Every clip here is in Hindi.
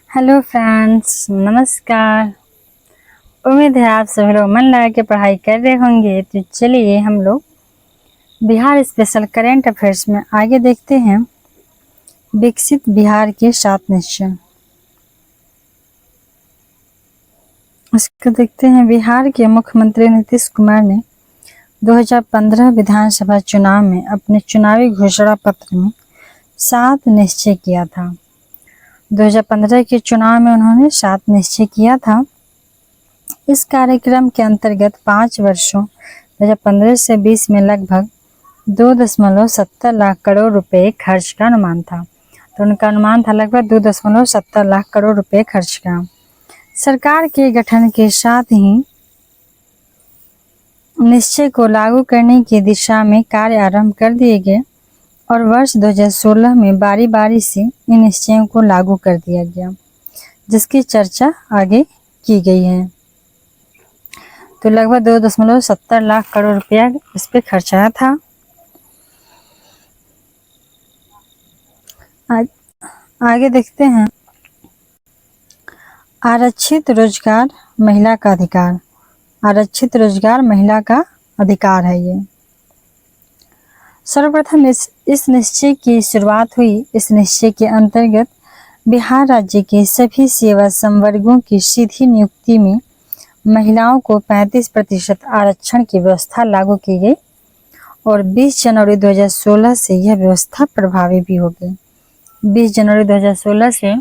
हेलो फ्रेंड्स, नमस्कार। उम्मीद है आप सभी लोग मन लगा के पढ़ाई कर रहे होंगे। तो चलिए हम लोग बिहार स्पेशल करेंट अफेयर्स में आगे देखते हैं विकसित बिहार के 7 निश्चय। इसको देखते हैं। बिहार के मुख्यमंत्री नीतीश कुमार ने 2015 विधानसभा चुनाव में अपने चुनावी घोषणा पत्र में 7 निश्चय किया था। 2015 के चुनाव में उन्होंने 7 निश्चय किया था। इस कार्यक्रम के अंतर्गत 5 वर्षों 2015 से 20 में लगभग 2.70 लाख करोड़ रुपए खर्च का अनुमान था। तो उनका अनुमान था लगभग 2.70 लाख करोड़ रुपए खर्च का। सरकार के गठन के साथ ही निश्चय को लागू करने की दिशा में कार्य आरंभ कर दिए गए और वर्ष 2016 में बारी बारी से इन निश्चयों को लागू कर दिया गया, जिसकी चर्चा आगे की गई है। तो लगभग 2.70 लाख करोड़ रुपया इस पे खर्चाया था। आगे देखते हैं। आरक्षित रोजगार महिला का अधिकार। आरक्षित रोजगार महिला का अधिकार है ये। सर्वप्रथम इस निश्चय की शुरुआत हुई। इस निश्चय के अंतर्गत बिहार राज्य के सभी सेवा संवर्गों की सीधी नियुक्ति में महिलाओं को 35% आरक्षण की व्यवस्था लागू की गई और 20 जनवरी 2016 से यह व्यवस्था प्रभावी भी हो गई। 20 जनवरी 2016 से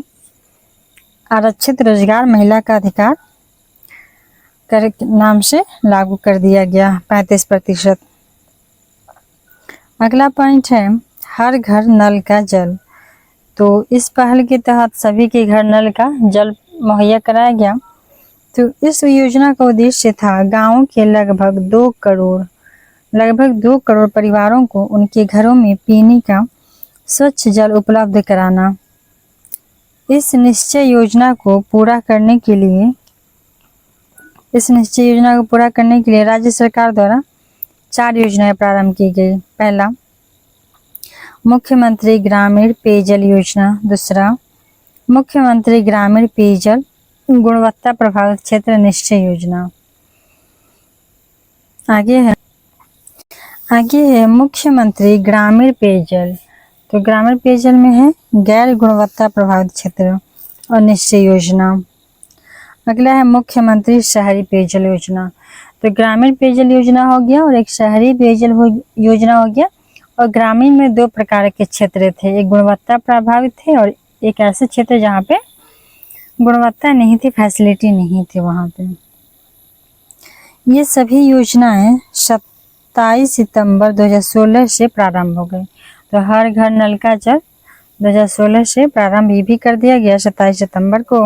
आरक्षित रोजगार महिला का अधिकार कर नाम से लागू कर दिया गया 35%। अगला पॉइंट है हर घर नल का जल। तो इस पहल के तहत सभी के घर नल का जल मुहैया कराया गया। तो इस योजना का उद्देश्य था गांवों के लगभग 2 करोड़ परिवारों को उनके घरों में पीने का स्वच्छ जल उपलब्ध कराना। इस निश्चय योजना को पूरा करने के लिए राज्य सरकार द्वारा 4 योजनाएं प्रारंभ की गई। पहला, मुख्यमंत्री ग्रामीण पेयजल योजना। दूसरा, मुख्यमंत्री ग्रामीण पेयजल गुणवत्ता प्रभावित क्षेत्र निश्चय योजना। आगे है मुख्यमंत्री ग्रामीण पेयजल। तो ग्रामीण पेयजल में है गैर गुणवत्ता प्रभावित क्षेत्र और निश्चय योजना। अगला है मुख्यमंत्री शहरी पेयजल योजना। तो ग्रामीण पेयजल योजना हो गया और एक शहरी पेयजल योजना हो गया। और ग्रामीण में 2 प्रकार के क्षेत्र थे, एक गुणवत्ता प्रभावित थे और एक ऐसे क्षेत्र जहाँ पे गुणवत्ता नहीं थी, फैसिलिटी नहीं थी वहाँ पे। ये सभी योजनाएं 27 सितंबर 2016 से प्रारंभ हो गई। तो हर घर नल का जल 2016 से प्रारंभ ये भी कर दिया गया 27 सितंबर को।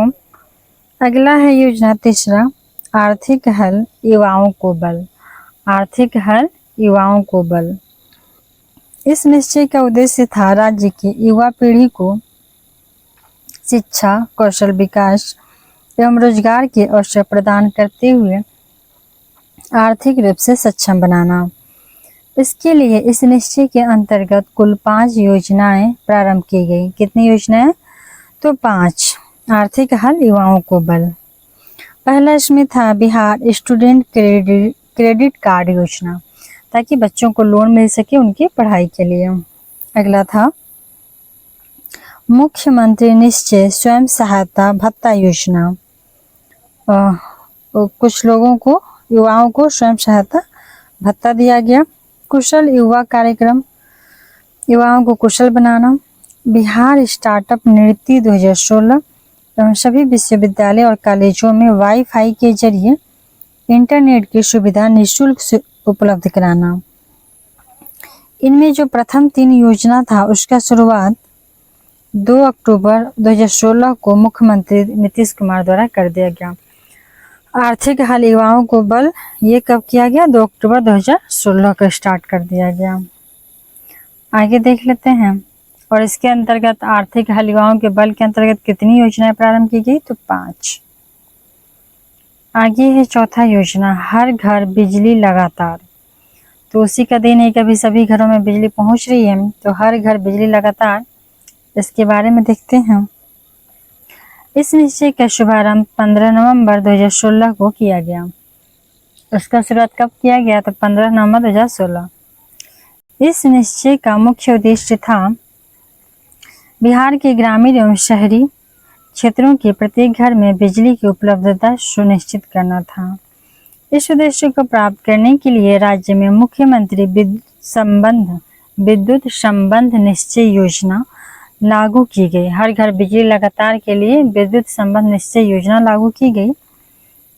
अगला है योजना तीसरा, आर्थिक हल युवाओं को बल। आर्थिक हल युवाओं को बल। इस निश्चय का उद्देश्य था राज्य की युवा पीढ़ी को शिक्षा, कौशल विकास एवं रोजगार के अवसर प्रदान करते हुए आर्थिक रूप से सक्षम बनाना। इसके लिए इस निश्चय के अंतर्गत कुल 5 योजनाएं प्रारंभ की गई। कितनी योजनाएं? तो 5। आर्थिक हल युवाओं को बल। पहला इसमें था बिहार स्टूडेंट क्रेडिट कार्ड योजना, ताकि बच्चों को लोन मिल सके उनकी पढ़ाई के लिए। अगला था मुख्यमंत्री निश्चय स्वयं सहायता भत्ता योजना। कुछ लोगों को, युवाओं को स्वयं सहायता भत्ता दिया गया। कुशल युवा कार्यक्रम, युवाओं को कुशल बनाना। बिहार स्टार्टअप नीति 2016 एवं सभी विश्वविद्यालय और कॉलेजों में वाईफाई के जरिए इंटरनेट की सुविधा निःशुल्क उपलब्ध कराना। इनमें जो प्रथम 3 योजना था उसका शुरुआत 2 अक्टूबर 2016 को मुख्यमंत्री नीतीश कुमार द्वारा कर दिया गया। आर्थिक हल युवाओं को बल ये कब किया गया? 2 अक्टूबर 2016 को स्टार्ट कर दिया गया। आगे देख लेते हैं। और इसके अंतर्गत आर्थिक हल युवाओं के बल के अंतर्गत कितनी योजनाएं प्रारंभ की गई? तो 5। आगे है चौथा योजना, हर घर बिजली लगातार। तो उसी का दिन है कि अभी सभी घरों में बिजली पहुंच रही है। तो हर घर बिजली लगातार, इसके बारे में देखते हैं। इस निश्चय का शुभारंभ 15 नवंबर 2016 को किया गया। उसका शुरुआत कब किया गया? तो 15 नवंबर 2016। इस निश्चय का मुख्य उद्देश्य था बिहार के ग्रामीण एवं शहरी क्षेत्रों के प्रत्येक घर में बिजली की उपलब्धता सुनिश्चित करना था। इस उद्देश्य को प्राप्त करने के लिए राज्य में मुख्यमंत्री विद्युत संबंध निश्चय योजना लागू की गई। हर घर बिजली लगातार के लिए विद्युत संबंध निश्चय योजना लागू की गई।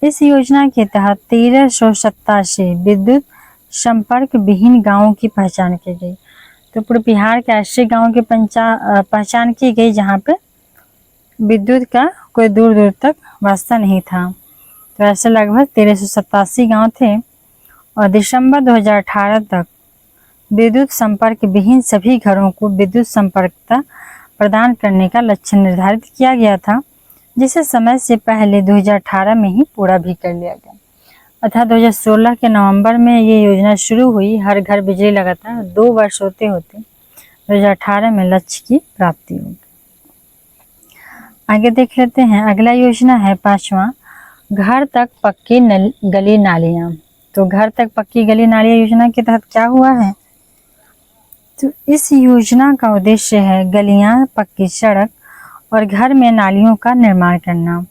इस योजना के तहत 1387 विद्युत संपर्क विहीन गांवों की पहचान की गई। तो पूरे बिहार के 80 गांवों की पहचान की गई जहां पे विद्युत का कोई दूर दूर तक वास्ता नहीं था। तो ऐसे लगभग 1387 गांव थे और दिसंबर 2018 तक विद्युत संपर्क विहीन सभी घरों को विद्युत संपर्कता प्रदान करने का लक्ष्य निर्धारित किया गया था, जिसे समय से पहले 2018 में ही पूरा भी कर लिया गया। अर्थात 2016 के नवंबर में ये योजना शुरू हुई। हर घर बिजली लगातार 2 वर्ष होते होते 2018 में लक्ष्य की प्राप्ति होगी। आगे देख लेते हैं। अगला योजना है 5वां, घर तक पक्की गली नालियां। तो घर तक पक्की गली नालियां योजना के तहत क्या हुआ है? तो इस योजना का उद्देश्य है गलियां, पक्की सड़क और घर में नालियों का निर्माण करना।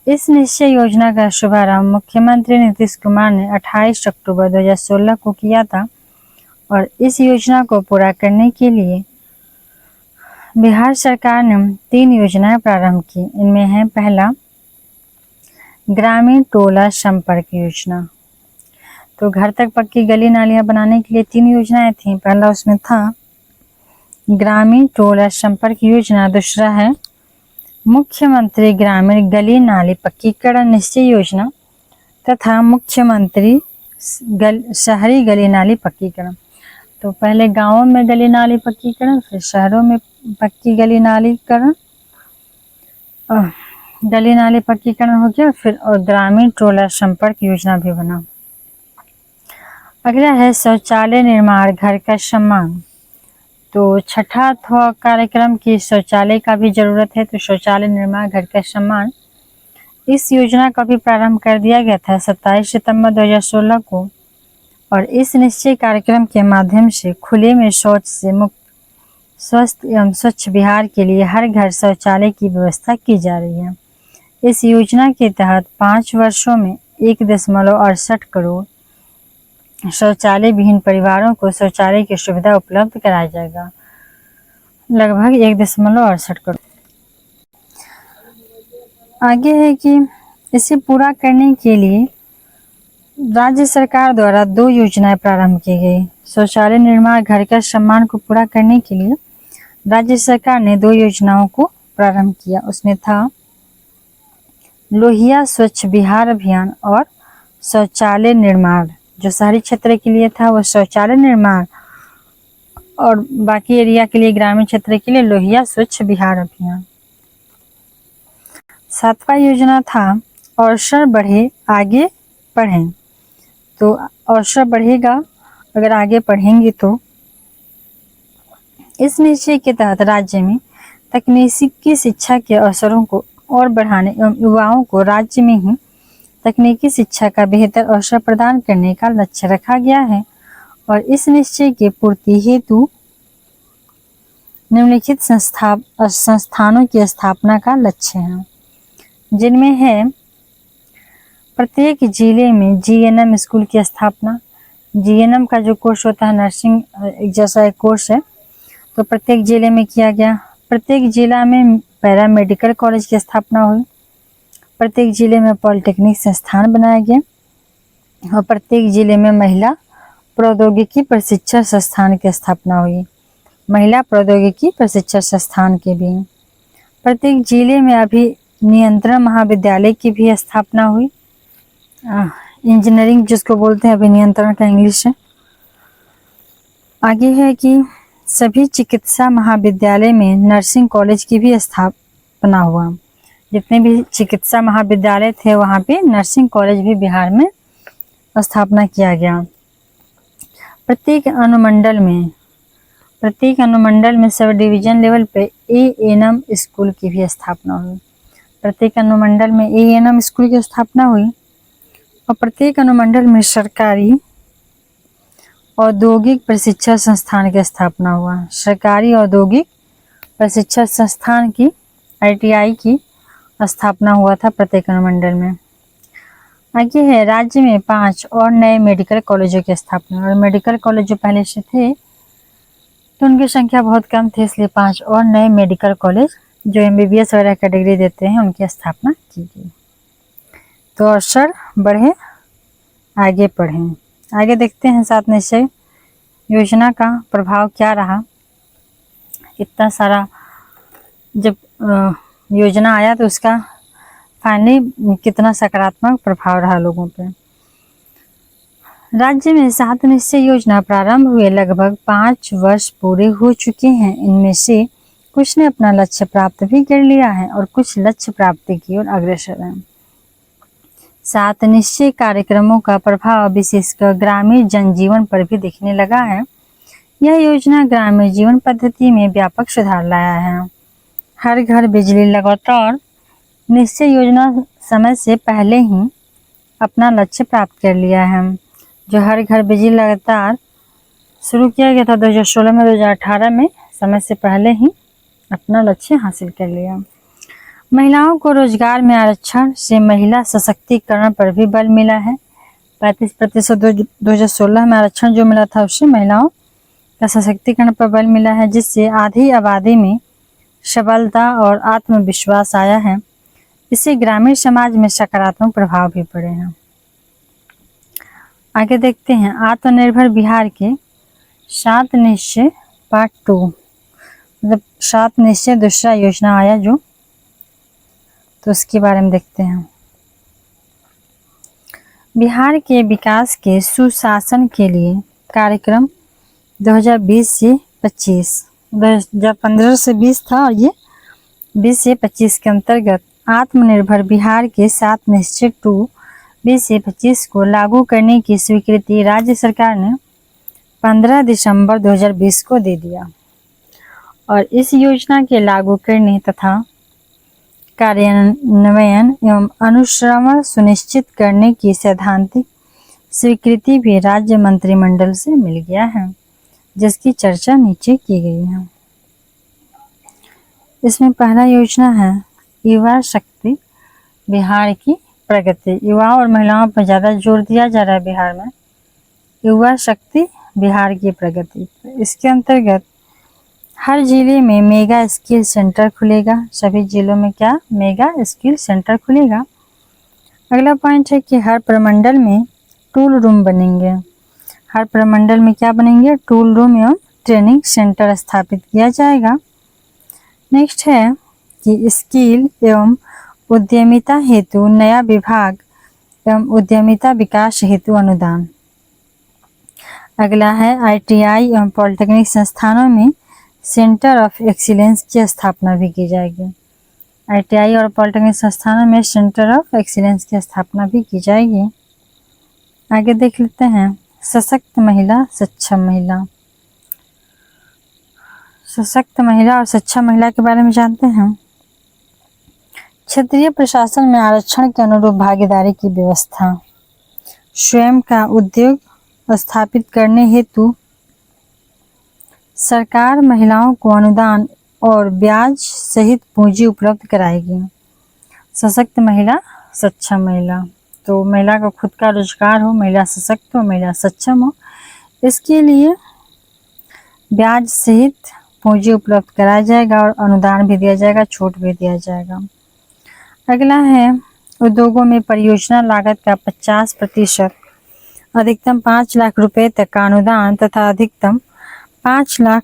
इस निश्चय योजना का शुभारंभ मुख्यमंत्री नीतीश कुमार ने 28 अक्टूबर 2016 को किया था और इस योजना को पूरा करने के लिए बिहार सरकार ने 3 योजनाएं प्रारंभ की। इनमें है पहला ग्रामीण टोला संपर्क योजना। तो घर तक पक्की गली नालियां बनाने के लिए 3 योजनाएं थी। पहला उसमें था ग्रामीण टोला संपर्क योजना, दूसरा है मुख्यमंत्री ग्रामीण गली नाली पक्कीकरण निश्चय योजना तथा मुख्यमंत्री शहरी गली नाली पक्कीकरण। तो पहले गांवों में गली नाली पक्कीकरण, फिर शहरों में पक्की गली नालीकरण, गली नाली पक्कीकरण हो गया, फिर और ग्रामीण टोला संपर्क योजना भी बना। अगला है शौचालय निर्माण घर का सम्मान। तो छठा कार्यक्रम की शौचालय का भी जरूरत है, तो शौचालय निर्माण घर का सम्मान इस योजना का भी प्रारंभ कर दिया गया था 27 सितंबर 2016 को। और इस निश्चय कार्यक्रम के माध्यम से खुले में शौच से मुक्त स्वस्थ एवं स्वच्छ बिहार के लिए हर घर शौचालय की व्यवस्था की जा रही है। इस योजना के तहत 5 वर्षों में 1.68 करोड़ शौचालय विहीन परिवारों को शौचालय की सुविधा उपलब्ध कराया जाएगा, लगभग 1.68 करोड़। आगे है कि इसे पूरा करने के लिए राज्य सरकार द्वारा 2 योजनाएं प्रारंभ की गई। शौचालय निर्माण घर का सम्मान को पूरा करने के लिए राज्य सरकार ने 2 योजनाओं को प्रारंभ किया। उसमें था लोहिया स्वच्छ बिहार अभियान और शौचालय निर्माण। जो शहरी क्षेत्र के लिए था वो शौचालय निर्माण और बाकी एरिया के लिए, ग्रामीण क्षेत्र के लिए लोहिया स्वच्छ बिहार अभियान। 7वां योजना था अवसर बढ़े आगे पढ़ें। तो अवसर बढ़ेगा अगर आगे पढ़ेंगे। तो इस निश्चय के तहत राज्य में तकनीकी शिक्षा के अवसरों को और बढ़ाने एवं युवाओं को राज्य में ही तकनीकी शिक्षा का बेहतर अवसर प्रदान करने का लक्ष्य रखा गया है। और इस निश्चय की पूर्ति हेतु निम्नलिखित संस्थानों की स्थापना का लक्ष्य है, जिनमें है प्रत्येक जिले में जीएनएम स्कूल की स्थापना। जीएनएम का जो कोर्स होता है नर्सिंग जैसा एक कोर्स है, तो प्रत्येक जिले में किया गया। प्रत्येक जिला में पैरामेडिकल कॉलेज की स्थापना हुई। प्रत्येक जिले में पॉलिटेक्निक संस्थान बनाया गया और प्रत्येक जिले में महिला प्रौद्योगिकी प्रशिक्षण संस्थान की स्थापना हुई। महिला प्रौद्योगिकी प्रशिक्षण संस्थान के भी प्रत्येक जिले में अभिनियंत्रण महाविद्यालय की भी स्थापना हुई। इंजीनियरिंग जिसको बोलते हैं अभिनियंत्रण का इंग्लिश है। आगे है कि सभी चिकित्सा महाविद्यालय में नर्सिंग कॉलेज की भी स्थापना हुआ। जितने भी चिकित्सा महाविद्यालय थे वहाँ पे नर्सिंग कॉलेज भी बिहार में स्थापना किया गया। प्रत्येक अनुमंडल में सब डिवीजन लेवल पे एएनएम स्कूल की भी स्थापना हुई। प्रत्येक अनुमंडल में ANM स्कूल की स्थापना हुई और प्रत्येक अनुमंडल में सरकारी औद्योगिक प्रशिक्षण संस्थान की स्थापना हुआ। सरकारी औद्योगिक प्रशिक्षण संस्थान की ITI की स्थापना हुआ था प्रत्येक अनुमंडल में। आगे है राज्य में 5 और नए मेडिकल कॉलेजों की स्थापना। और मेडिकल कॉलेज जो पहले से थे तो उनकी संख्या बहुत कम थी, इसलिए 5 और नए मेडिकल कॉलेज जो MBBS वगैरह का डिग्री देते हैं उनकी स्थापना की गई। तो अवसर बढ़े आगे पढ़ें। आगे देखते हैं 7 निश्चय योजना का प्रभाव क्या रहा। इतना सारा जब योजना आया तो उसका फाइनली कितना सकारात्मक प्रभाव रहा लोगों पे। राज्य में 7 निश्चय योजना प्रारंभ हुए लगभग 5 वर्ष पूरे हो चुके हैं। इनमें से कुछ ने अपना लक्ष्य प्राप्त भी कर लिया है और कुछ लक्ष्य प्राप्ति की ओर अग्रसर हैं। 7 निश्चय कार्यक्रमों का प्रभाव विशेषकर ग्रामीण जनजीवन पर भी दिखने लगा है। यह योजना ग्रामीण जीवन पद्धति में व्यापक सुधार लाया है। हर घर बिजली लगातार निश्चय योजना समय से पहले ही अपना लक्ष्य प्राप्त कर लिया है। जो हर घर बिजली लगातार शुरू किया गया था 2016 में, 2018 में समय से पहले ही अपना लक्ष्य हासिल कर लिया। महिलाओं को रोजगार में आरक्षण से महिला सशक्तिकरण पर भी बल मिला है। 35% 2016 में आरक्षण जो मिला था उससे महिलाओं का सशक्तिकरण पर बल मिला है, जिससे आधी आबादी में सबलता और आत्मविश्वास आया है। इससे ग्रामीण समाज में सकारात्मक प्रभाव भी पड़े हैं। आगे देखते हैं आत्मनिर्भर बिहार के 7 निश्चय पार्ट 2, मतलब 7 निश्चय दूसरा योजना आया जो, तो उसके बारे में देखते हैं। बिहार के विकास के सुशासन के लिए कार्यक्रम 2020 से 25, 2015 से 20 था और ये 20 से 25 के अंतर्गत आत्मनिर्भर बिहार के 7 निश्चय 2 20 से 25 को लागू करने की स्वीकृति राज्य सरकार ने 15 दिसंबर 2020 को दे दिया और इस योजना के लागू करने तथा कार्यान्वयन एवं अनुश्रवण सुनिश्चित करने की सैद्धांतिक स्वीकृति भी राज्य मंत्रिमंडल से मिल गया है, जिसकी चर्चा नीचे की गई है। इसमें पहला योजना है युवा शक्ति बिहार की प्रगति। युवाओं और महिलाओं पर ज़्यादा जोर दिया जा रहा है बिहार में। युवा शक्ति बिहार की प्रगति, इसके अंतर्गत हर जिले में मेगा स्किल सेंटर खुलेगा। सभी जिलों में क्या मेगा स्किल सेंटर खुलेगा। अगला पॉइंट है कि हर प्रमंडल में टूल रूम बनेंगे। हर प्रमंडल में क्या बनेंगे, टूल रूम एवं ट्रेनिंग सेंटर स्थापित किया जाएगा। नेक्स्ट है कि स्किल एवं उद्यमिता हेतु नया विभाग एवं उद्यमिता विकास हेतु अनुदान। अगला है ITI एवं पॉलिटेक्निक संस्थानों में सेंटर ऑफ एक्सीलेंस की स्थापना भी की जाएगी। ITI और पॉलिटेक्निक संस्थानों में सेंटर ऑफ एक्सीलेंस की स्थापना भी की जाएगी। आगे देख लेते हैं सशक्त महिला सक्षम महिला। सशक्त महिला और सक्षम महिला के बारे में जानते हैं। क्षेत्रीय प्रशासन में आरक्षण के अनुरूप भागीदारी की व्यवस्था। स्वयं का उद्योग स्थापित करने हेतु सरकार महिलाओं को अनुदान और ब्याज सहित पूंजी उपलब्ध कराएगी। सशक्त महिला सक्षम महिला, तो महिला का खुद का रोजगार हो, महिला सशक्त हो, महिला सक्षम हो, इसके लिए ब्याज सहित पूंजी उपलब्ध कराया जाएगा और अनुदान भी दिया जाएगा, छूट भी दिया जाएगा। अगला है उद्योगों में परियोजना लागत का 50%, अधिकतम 5 लाख रुपए तक का अनुदान तथा अधिकतम 5 लाख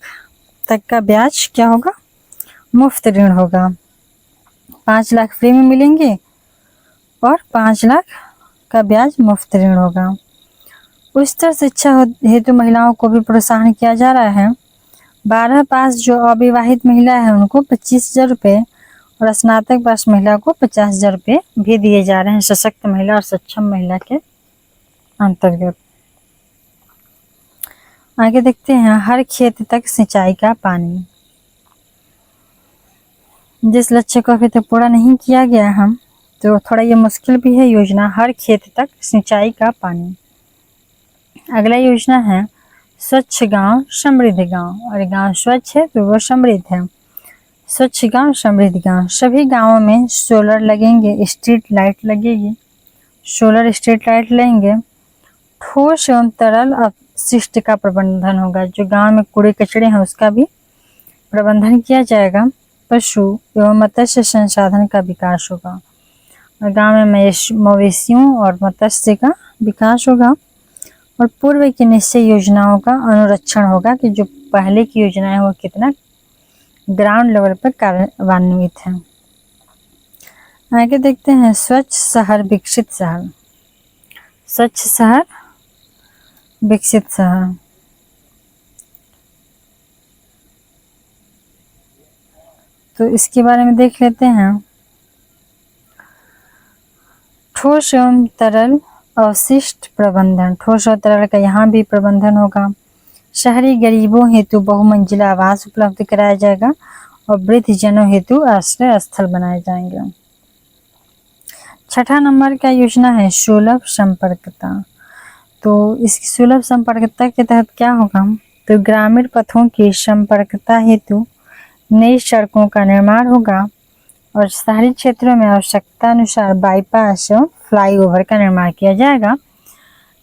तक का ब्याज क्या होगा, मुफ्त ऋण होगा। 5 लाख फ्री में मिलेंगे और 5 लाख का ब्याज मुफ्त ऋण होगा। उच्चतर शिक्षा हेतु महिलाओं को भी प्रोत्साहन किया जा रहा है। 12 पास जो अविवाहित महिला है उनको 25,000 रुपये और स्नातक पास महिला को 50,000 रुपये भी दिए जा रहे हैं सशक्त महिला और सक्षम महिला के अंतर्गत। आगे देखते हैं हर खेत तक सिंचाई का पानी। जिस लक्ष्य को अभी तक पूरा नहीं किया गया है तो थोड़ा ये मुश्किल भी है योजना, हर खेत तक सिंचाई का पानी। अगला योजना है स्वच्छ गांव समृद्ध गांव, और गांव स्वच्छ है तो वो समृद्ध है। स्वच्छ गांव समृद्ध गांव, सभी गांवों में सोलर लगेंगे, स्ट्रीट लाइट लगेगी, सोलर स्ट्रीट लाइट लेंगे। ठोस एवं तरल अपशिष्ट का प्रबंधन होगा, जो गांव में कूड़े कचरे हैं उसका भी प्रबंधन किया जाएगा। पशु एवं मत्स्य संसाधन का विकास होगा, और गांव में मवेशियों और मत्स्य का विकास होगा। और पूर्व की निश्चय योजनाओं का अनुरक्षण होगा कि जो पहले की योजनाएं वो कितना ग्राउंड लेवल पर कार्यान्वित है। आगे देखते हैं स्वच्छ शहर विकसित शहर। स्वच्छ शहर विकसित शहर, तो इसके बारे में देख लेते हैं। ठोस एवं तरल अवशिष्ट प्रबंधन, ठोस और तरल का यहाँ भी प्रबंधन होगा। शहरी गरीबों हेतु बहुमंजिला आवास उपलब्ध कराया जाएगा, और वृद्ध जनों हेतु आश्रय स्थल बनाए जाएंगे। छठा नंबर का योजना है सुलभ संपर्कता। तो इस सुलभ संपर्कता के तहत क्या होगा, तो ग्रामीण पथों की संपर्कता हेतु नई सड़कों का निर्माण होगा, और शहरी क्षेत्रों में आवश्यकता अनुसार बाईपास एवं फ्लाईओवर का निर्माण किया जाएगा,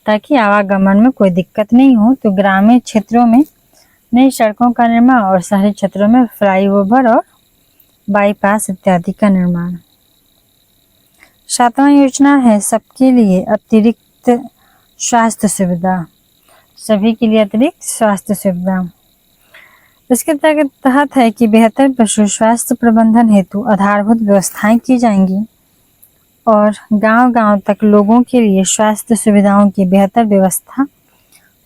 ताकि आवागमन में कोई दिक्कत नहीं हो। तो ग्रामीण क्षेत्रों में नई सड़कों का निर्माण और शहरी क्षेत्रों में फ्लाईओवर और बाईपास इत्यादि का निर्माण। सातवां योजना है सबके लिए अतिरिक्त स्वास्थ्य सुविधा, सभी के लिए अतिरिक्त स्वास्थ्य सुविधा। इसके तहत है कि बेहतर पशु स्वास्थ्य प्रबंधन हेतु आधारभूत व्यवस्थाएं की जाएंगी, और गांव-गांव तक लोगों के लिए स्वास्थ्य सुविधाओं की बेहतर व्यवस्था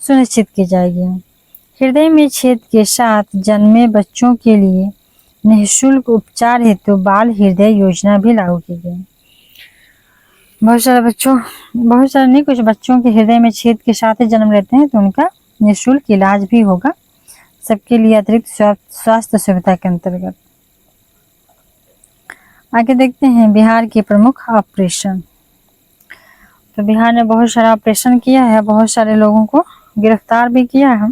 सुनिश्चित की जाएगी। हृदय में छेद के साथ जन्मे बच्चों के लिए निःशुल्क उपचार हेतु बाल हृदय योजना भी लागू की गई। बहुत सारे नहीं, कुछ बच्चों के हृदय में छेद के साथ ही जन्म लेते हैं तो उनका निःशुल्क इलाज भी होगा, सबके लिए अतिरिक्त स्वास्थ्य सुविधा के अंतर्गत। आगे देखते हैं बिहार के प्रमुख ऑपरेशन। तो बिहार ने बहुत सारा ऑपरेशन किया है, बहुत सारे लोगों को गिरफ्तार भी किया है,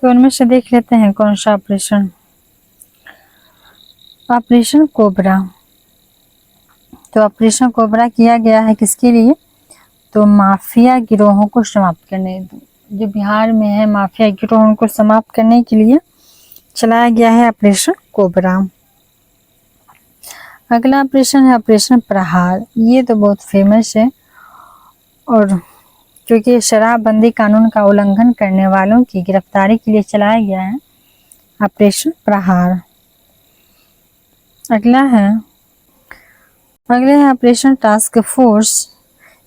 तो उनमें से देख लेते हैं कौन सा ऑपरेशन। Operation cobra. तो ऑपरेशन कोबरा किया गया है किसके लिए, तो माफिया गिरोहों को समाप्त करने, जो बिहार में है माफिया गिरोहों को समाप्त करने के लिए चलाया गया है ऑपरेशन कोबरा। अगला ऑपरेशन है ऑपरेशन प्रहार। ये तो बहुत फेमस है, और क्योंकि शराबबंदी कानून का उल्लंघन करने वालों की गिरफ्तारी के लिए चलाया गया है ऑपरेशन प्रहार। अगले है ऑपरेशन टास्क फोर्स।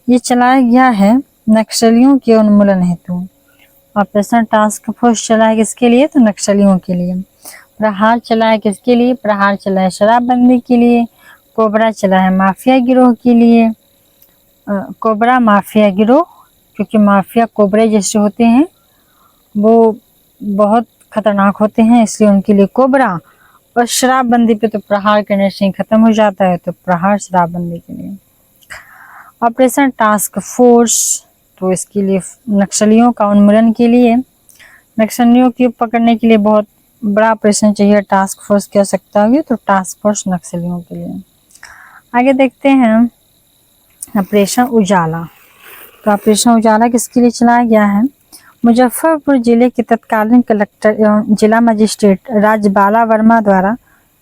ये चलाया गया है नक्सलियों के उन्मूलन हेतु। ऑपरेशन टास्क फोर्स चलाया किसके लिए, तो नक्सलियों के लिए। प्रहार चलाया किसके लिए, प्रहार चलाया शराबबंदी के लिए। कोबरा चला है माफिया गिरोह के लिए। कोबरा माफिया गिरोह, क्योंकि माफिया कोबरे जैसे होते हैं, वो बहुत खतरनाक होते हैं, इसलिए उनके लिए कोबरा। और शराबबंदी पे तो प्रहार करने से ही खत्म हो जाता है, तो प्रहार शराबबंदी के लिए। ऑपरेशन टास्क फोर्स, तो इसके लिए नक्सलियों का उन्मूलन के लिए, नक्सलियों की पकड़ने के लिए बहुत बड़ा ऑपरेशन चाहिए, टास्क फोर्स की आवश्यकता होगी, तो टास्क फोर्स नक्सलियों के लिए। आगे देखते हैं ऑपरेशन उजाला। तो ऑपरेशन उजाला किसके लिए चलाया गया है, मुजफ्फरपुर जिले के तत्कालीन कलेक्टर एवं जिला मजिस्ट्रेट राजबाला वर्मा द्वारा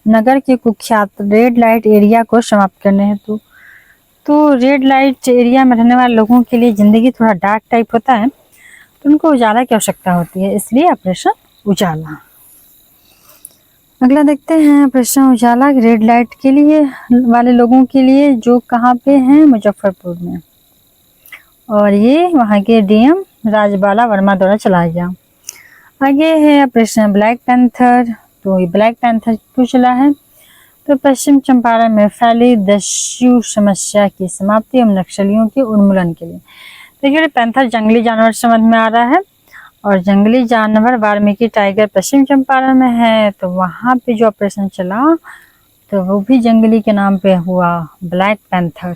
नगर के कुख्यात रेड लाइट एरिया को समाप्त करने हेतु। तो रेड लाइट एरिया में रहने वाले लोगों के लिए जिंदगी थोड़ा डार्क टाइप होता है, तो उनको उजाला की आवश्यकता होती है, इसलिए ऑपरेशन उजाला। अगला देखते हैं ऑपरेशन उजाला रेड लाइट के लिए वाले लोगों के लिए, जो कहाँ पे हैं, मुजफ्फरपुर में, और ये वहाँ के डीएम राजबाला वर्मा द्वारा चलाया गया। आगे है ऑपरेशन ब्लैक पैंथर। तो ये ब्लैक पैंथर क्यों चला है, तो पश्चिम चंपारण में फैली दस्यु समस्या की समाप्ति एवं नक्सलियों के उन्मूलन के लिए। देखिए पैंथर जंगली जानवर समझ में आ रहा है, और जंगली जानवर वाल्मीकि टाइगर पश्चिम चंपारण में है, तो वहाँ पे जो ऑपरेशन चला तो वो भी जंगली के नाम पे हुआ, ब्लैक पैंथर।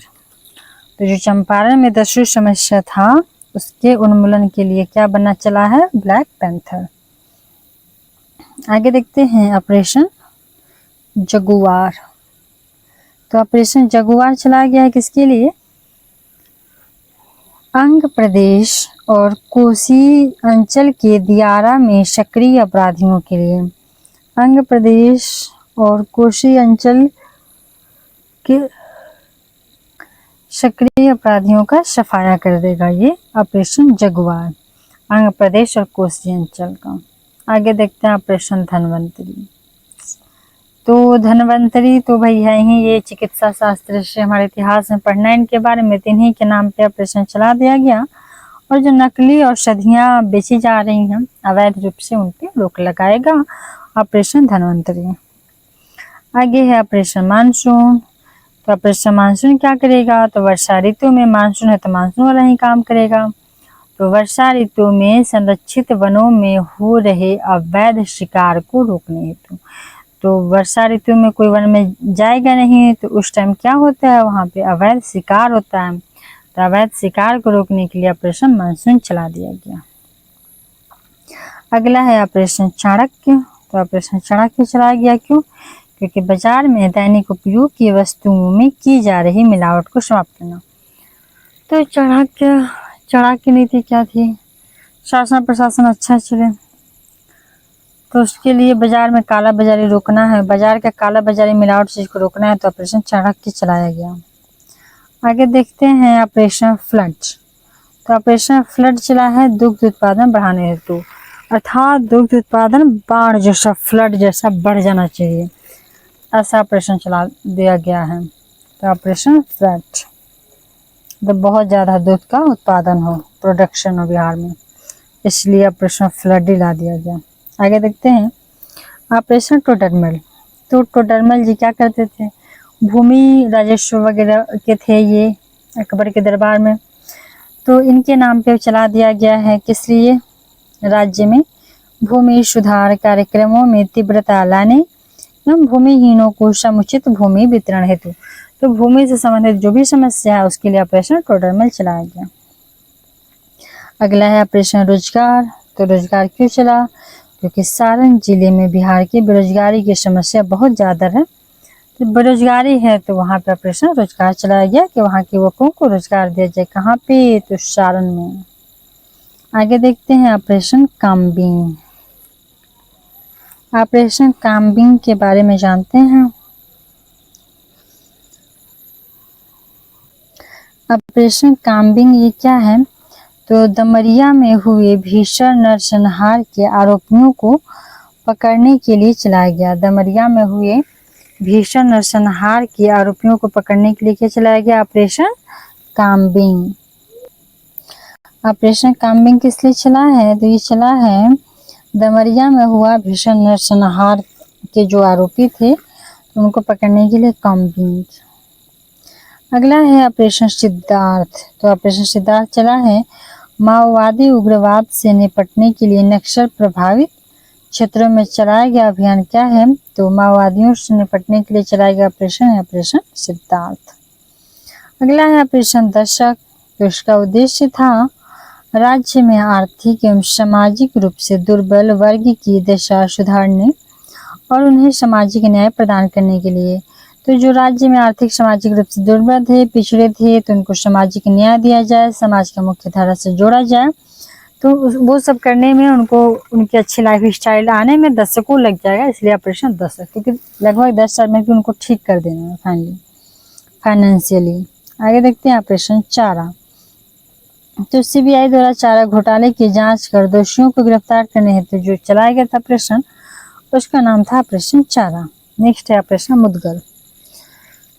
तो जो चंपारण में दस्यु समस्या था उसके उन्मूलन के लिए क्या बनना चला है, ब्लैक पैंथर। आगे देखते हैं ऑपरेशन जगुआर। तो ऑपरेशन जगुआर चला गया है किसके लिए, अंग प्रदेश और कोसी अंचल के दियारा में सक्रिय अपराधियों के लिए। अंग प्रदेश और कोसी अंचल के सक्रिय अपराधियों का सफाया कर देगा ये ऑपरेशन जगुआर, अंग प्रदेश और कोसी अंचल का। आगे देखते हैं ऑपरेशन धनवंतरी। तो धनवंतरी तो भाई है ही, ये चिकित्सा शास्त्र से हमारे इतिहास में पढ़ना है इनके बारे में। इन्हीं के नाम पे ऑपरेशन चला दिया गया और जो नकली औषधियाँ बेची जा रही हैं अवैध रूप से उन पे रोक लगाएगा ऑपरेशन धनवंतरी। आगे है ऑपरेशन मानसून। तो ऑपरेशन मानसून क्या करेगा, तो वर्षा ऋतु में मानसून है तो मानसून वाला ही काम करेगा। तो वर्षा ऋतु में संरक्षित वनों में हो रहे अवैध शिकार को रोकने हेतु। तो वर्षा ऋतु में कोई वन में जाएगा नहीं तो उस टाइम क्या होता है, वहाँ पे अवैध शिकार होता है। तो अवैध शिकार को रोकने के लिए ऑपरेशन मानसून चला दिया गया। अगला है ऑपरेशन चाणक्य। तो ऑपरेशन चाणक्य चलाया गया क्यों, क्योंकि बाजार में दैनिक उपयोग की वस्तुओं में की जा रही मिलावट को समाप्त करना। तो चाणक्य नीति क्या थी, शासन प्रशासन अच्छा चले, तो उसके लिए बाजार में काला बाजारी रोकना है, बाजार का काला बाजारी मिलावट चीज को रोकना है, तो ऑपरेशन चाणक्य चलाया गया। आगे देखते हैं ऑपरेशन फ्लड। तो ऑपरेशन फ्लड चला है दुग्ध उत्पादन बढ़ाने हेतु, अर्थात दुग्ध उत्पादन बाढ़ जैसा, फ्लड जैसा बढ़ जाना चाहिए, ऐसा ऑपरेशन चला दिया गया है। तो ऑपरेशन फ्लड, तो बहुत ज़्यादा दूध का उत्पादन हो, प्रोडक्शन हो बिहार में, इसलिए ऑपरेशन फ्लड ही ला दिया गया। आगे देखते हैं ऑपरेशन टोडरमल। तो टोडरमल जी क्या करते थे, भूमि राजस्व वगैरह के थे ये अकबर के दरबार में। तो इनके नाम पे चला दिया गया है, किस लिए, राज्य में भूमि सुधार कार्यक्रमों में तीव्रता लाने एवं भूमिहीनों को समुचित भूमि वितरण हेतु। तो भूमि से संबंधित जो भी समस्या है उसके लिए ऑपरेशन टोडरमल चलाया गया। अगला है ऑपरेशन रोजगार। तो रोजगार क्यों चला, क्योंकि सारण जिले में बिहार की बेरोजगारी की समस्या बहुत ज़्यादा है। तो बेरोजगारी है तो वहाँ पे ऑपरेशन रोजगार चलाया गया कि वहाँ के युवकों को रोजगार दिया जाए। कहाँ पे, तो सारण में। आगे देखते हैं ऑपरेशन काम्बिंग। ऑपरेशन काम्बिंग के बारे में जानते हैं। ऑपरेशन काम्बिंग ये क्या है, तो दमरिया में हुए भीषण नरसंहार के आरोपियों को पकड़ने के लिए चलाया गया। दमरिया में हुए भीषण नरसंहार के आरोपियों को पकड़ने के लिए क्या चलाया गया, ऑपरेशन काम्बिंग। ऑपरेशन काम्बिंग किस लिए चला है, तो ये चला है दमरिया में हुआ भीषण नरसंहार के जो आरोपी थे उनको पकड़ने के लिए काम्बिंग। अगला है ऑपरेशन सिद्धार्थ। तो ऑपरेशन सिद्धार्थ चला है माओवादी उग्रवाद से निपटने के लिए नक्सल प्रभावित क्षेत्रों में चलाया गया अभियान क्या है, तो माओवादियों से निपटने के लिए चलाया गया ऑपरेशन है ऑपरेशन सिद्धार्थ। अगला है ऑपरेशन दशक। तो इसका उद्देश्य था राज्य में आर्थिक एवं सामाजिक रूप से दुर्बल वर्ग की दशा सुधारने और उन्हें सामाजिक न्याय प्रदान करने के लिए। तो जो राज्य में आर्थिक सामाजिक रूप से दुर्बल थे, पिछड़े थे, तो उनको सामाजिक न्याय दिया जाए, समाज का मुख्य धारा से जोड़ा जाए। तो वो सब करने में उनको उनकी अच्छी लाइफ स्टाइल आने में दशकों लग जाएगा, इसलिए ऑपरेशन दशक, क्योंकि लगभग 10 साल में भी उनको ठीक कर देना है फाइनली फाइनेंशियली। आगे देखते हैं ऑपरेशन चारा। तो सीबीआई द्वारा चारा घोटाले की जांच कर दोषियों को गिरफ्तार करने हेतु जो चलाया गया था ऑपरेशन, उसका नाम था ऑपरेशन चारा। नेक्स्ट है ऑपरेशन मुदगल।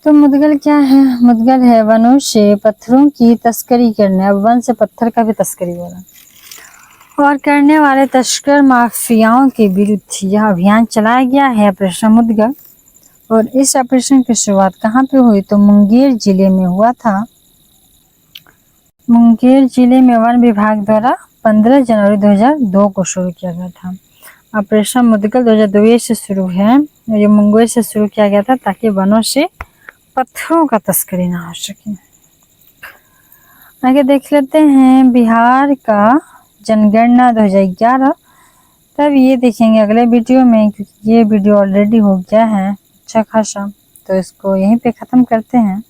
तो मुदगल क्या है, मुदगल है वनों से पत्थरों की तस्करी करने, अब वन से पत्थर का भी तस्करी हो रहा है, और करने वाले तस्कर माफियाओं के विरुद्ध यह अभियान चलाया गया है ऑपरेशन मुदगल। और इस ऑपरेशन की शुरुआत कहाँ पे हुई, तो मुंगेर जिले में हुआ था। मुंगेर जिले में वन विभाग द्वारा 15 जनवरी 2002 को शुरू किया गया था। ऑपरेशन मुदगल 2002 से शुरू है ये मुंगेर से शुरू किया गया था ताकि वनों से पत्थरों का तस्करी ना हो सके। आगे देख लेते हैं बिहार का जनगणना 2011। तब ये देखेंगे अगले वीडियो में, क्योंकि ये वीडियो ऑलरेडी हो गया है अच्छा खासा, तो इसको यहीं पे ख़त्म करते हैं।